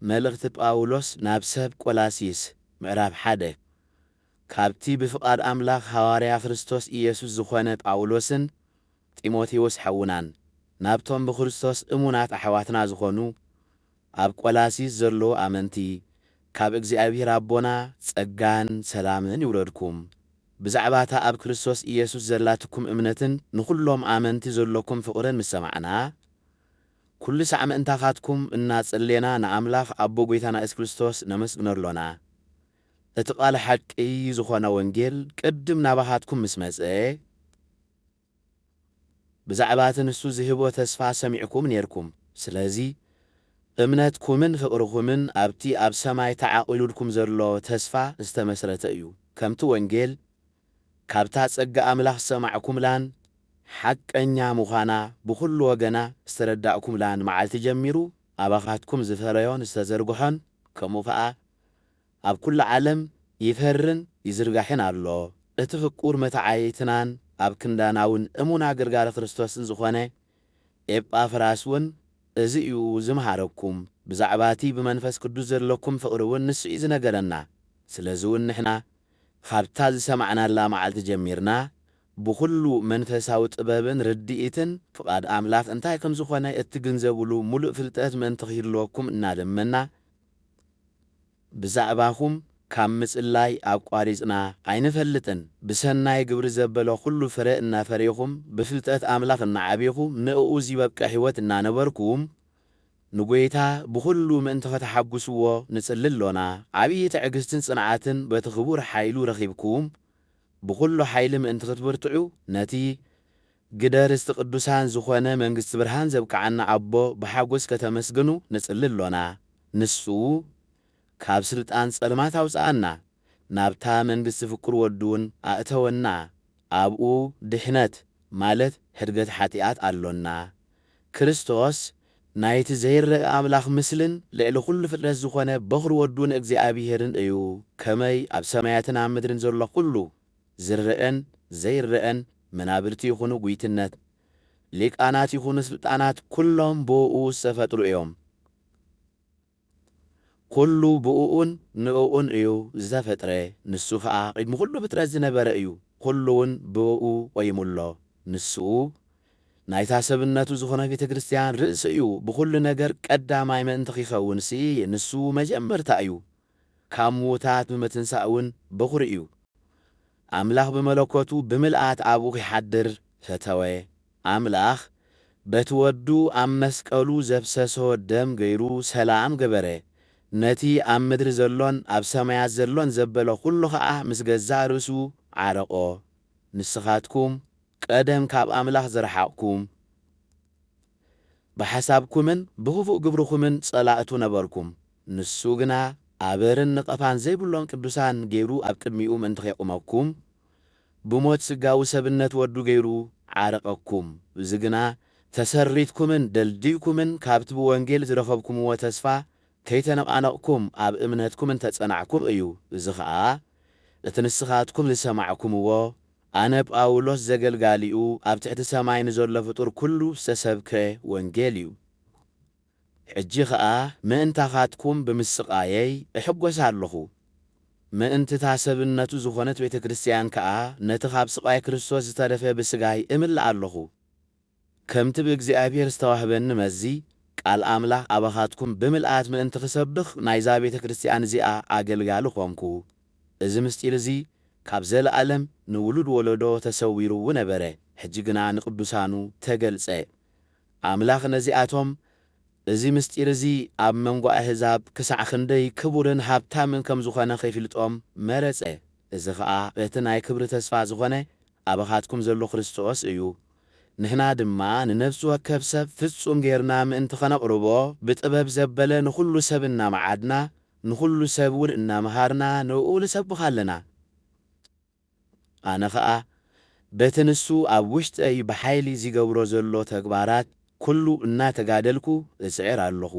መልእኽቲ ጳውሎስ ናብ ሰብ ቆላሲስ ምዕራፍ 1 ካብቲ ብፍቓድ ኣምላኽ ሐዋርያ ክርስቶስ ኢየሱስ ዝኾነ ጳውሎስን ጢሞቴዎስ ሓውናን ናብቶም ብክርስቶስ እሙናት ኣሕዋትና ዝኾኑ ኣብ ቆላሲስ ዘሎ ኣመንቲ ካብ እግዚአብሔር ኣቦና ጸጋን ሰላምን ይውረድኩም። ብዛዕባታ ኣብ ክርስቶስ ኢየሱስ ዘላትኩም እምነትን ንኹሎም ኣመንቲ ዘለኩም ፍቕርን ምስ ሰማዕና ኩሉ ሳዕ ምእንታኻትኩም እናጸለየና ንኣምላኽ ኣቦ ጐይታና ኢየሱስ ክርስቶስ ነመስግነሎና። እቲ ቃል ሓቂ ዝኾነ ወንጌል ቅድም ናባኻትኩም ምስ መጽአ ብዛዕባ ንሱ ዝህቦ ተስፋ ሰሚዕኩም ነርኩም። ስለዚ እምነትኩምን ፍቕርኩምን ኣብቲ ኣብ ሰማይ ተዓቂሉልኩም ዘሎ ተስፋ ዝተመስረተ እዩ። ከምቲ ወንጌል ካብታ ጸጋ ኣምላኽ ዝሰማዕኩምላን ሓቀኛ ምዃና ብኩሉ ወገና ዝተረዳእኩምላን መዓልቲ ጀሚሩ ኣባኻትኩም ዝፈረዮን ዝተዘርግሖን ከምኡ ከዓ ኣብ ኩሉ ዓለም ይፈርን ይዝርጋሕን ኣሎ። እቲ ፍቁር መታዓይትናን ኣብ ክንዳናውን እሙና ግርጋር ክርስቶስን ዝኾነ ኤጳፍራስ እውን እዚ እዩ ዝምሃረኩም። ብዛዕባቲ ብመንፈስ ቅዱስ ዘለኩም ፍቕሪ እውን ንሱ እዩ ዝነገረና። ስለዚ እውን ንሕና ካብታ ዝሰማዕናላ መዓልቲ ጀሚርና ብኩሉ መንፈሳዊ ጥበብን ርድኢትን ፍቓድ ኣምላኽ እንታይ ከም ዝኾነ እትግንዘብሉ ሙሉእ ፍልጠት ምእንቲ ክህልወኩም እናለመና ብዛዕባኹም ካብ ምጽላይ ኣቋሪጽና ኣይንፈልጥን። ብሰናይ ግብሪ ዘበለ ኩሉ ፍረ እናፈሪኹም ብፍልጠት ኣምላኽ እናዓብኹም ንእኡ ዝበቅዕ ሕይወት እናነበርኩም ንጐይታ ብኩሉ ምእንቲ ከተሓጕስዎ ንጽልሎና። ዓብዪ ትዕግስትን ጽንዓትን በቲ ክቡር ሓይሉ ረኺብኩም ብኩሉ ሓይሊ ምእንቲ ክትብርትዑ ነቲ ግደርስቲ ቅዱሳን ዝኾነ መንግሥቲ ብርሃን ዘብቅዓና ኣቦ ብሓጐስ ከተመስግኑ ንጽልሎና። ንሱ ካብ ስልጣን ጸልማት ኣውፅኣና ናብታ መንግሥቲ ፍቁር ወዱውን ኣእተወና። ኣብኡ ድሕነት ማለት ሕድገት ሓጢኣት ኣሎና። ክርስቶስ ናይቲ ዘይርአ ኣምላኽ ምስልን ልዕሊ ኩሉ ፍጥረት ዝኾነ በኽሪ ወዱን እግዚኣብሔርን እዩ። ከመይ ኣብ ሰማያትን ኣብ ምድርን ዘሎ ኩሉ ዝርአን ዘይርአን መናብርቲ ይኹኑ ጒይትነት ሊቃናት ይኹኑ ስልጣናት ኩሎም ብእኡ ዝተፈጥሩ እዮም። ኩሉ ብእኡን ንእኡን እዩ ዝተፈጥረ። ንሱ ከዓ ቅድሚ ኩሉ ፍጥረት ዝነበረ እዩ። ኩሉ እውን ብእኡ ቆይሙሎ። ንስኡ ናይታ ሰብነቱ ዝኾነ ቤተ ክርስቲያን ርእሲ እዩ። ብኩሉ ነገር ቀዳማይ ምእንቲ ኺኸውንሲ ንሱ መጀመርታ እዩ። ካብ ምዉታት ብምትንሳእ እውን በኹሪ እዩ። ኣምላኽ ብመለኮቱ ብምልኣት ኣብኡ ኺሓድር ፈተወ። ኣምላኽ በቲ ወዱ ኣብ መስቀሉ ዘብሰሶ ደም ገይሩ ሰላም ገበረ። ነቲ ኣብ ምድሪ ዘሎን ኣብ ሰማያት ዘሎን ዘበለ ኩሉ ከዓ ምስ ገዛእ ርእሱ ዓረቆ። ንስኻትኩም ቀደም ካብ ኣምላኽ ዝረሓቕኩም ብሓሳብኩምን ብኽፉእ ግብርኩምን ጸላእቱ ነበርኩም። ንሱ ግና ኣበርን ንቐፋን ዘይብሎም ቅዱሳን ገይሩ ኣብ ቅድሚኡ ምእንቲ ኸይቆመኩም ብሞት ስጋዊ ሰብነት ወዱ ገይሩ ዓረቐኩም። እዚ ግና ተሰሪትኩምን ደልድይኩምን ካብቲ ብወንጌል ዝረኸብኩምዎ ተስፋ ከይተነቓነቕኩም ኣብ እምነትኩምን ተጸናዕኩም እዩ። እዚ ከዓ እቲ ንስኻትኩም ዝሰማዕኩምዎ ኣነ ጳውሎስ ዘገልጋሊኡ ኣብ ትሕቲ ሰማይ ንዘሎ ፍጡር ኩሉ ዝተሰብከ ወንጌል እዩ። ሕጂ ከዓ ምእንታኻትኩም ብምስቃየይ እሕጐሳ ኣለኹ። ምእንቲታ ሰብነቱ ዝኾነት ቤተ ክርስቲያን ከዓ ነቲ ካብ ስቃይ ክርስቶስ ዝተረፈ ብስጋይ እምላእ ኣለኹ። ከምቲ ብእግዚአብሔር ዝተዋህበኒ መዚ ቃል ኣምላኽ ኣባኻትኩም ብምልኣት ምእንቲ ክሰብኽ ናይዛ ቤተ ክርስቲያን እዚኣ ኣገልጋሊ ኾንኩ። እዚ ምስጢር እዚ ካብ ዘለዓለም ንውሉድ ወለዶ ተሰዊሩዎ ነበረ። ሕጂ ግና ንቅዱሳኑ ተገልጸ። ኣምላኽ ነዚኣቶም እዚ ምስጢር እዚ ኣብ መንጎ ኣሕዛብ ክሳዕ ክንደይ ክቡርን ሃብታምን ከም ዝኾነ ከይፍልጦም መረጸ። እዚ ከዓ በቲ ናይ ክብሪ ተስፋ ዝኾነ ኣባኻትኩም ዘሎ ክርስቶስ እዩ። ንሕና ድማ ንነፍሲ ወከፍ ሰብ ፍጹም ጌርና ምእንቲ ኸነቕርቦ ብጥበብ ዘበለ ንኹሉ ሰብ እናመዓድና ንኹሉ ሰብ እውን እናምሃርና ንእኡ ንሰብኽ ኣለና። ኣነ ከዓ በቲ ንሱ ኣብ ውሽጠይ ብሓይሊ ዝገብሮ ዘሎ ተግባራት ኩሉ እናተጋደልኩ እጽዕር ኣለኹ።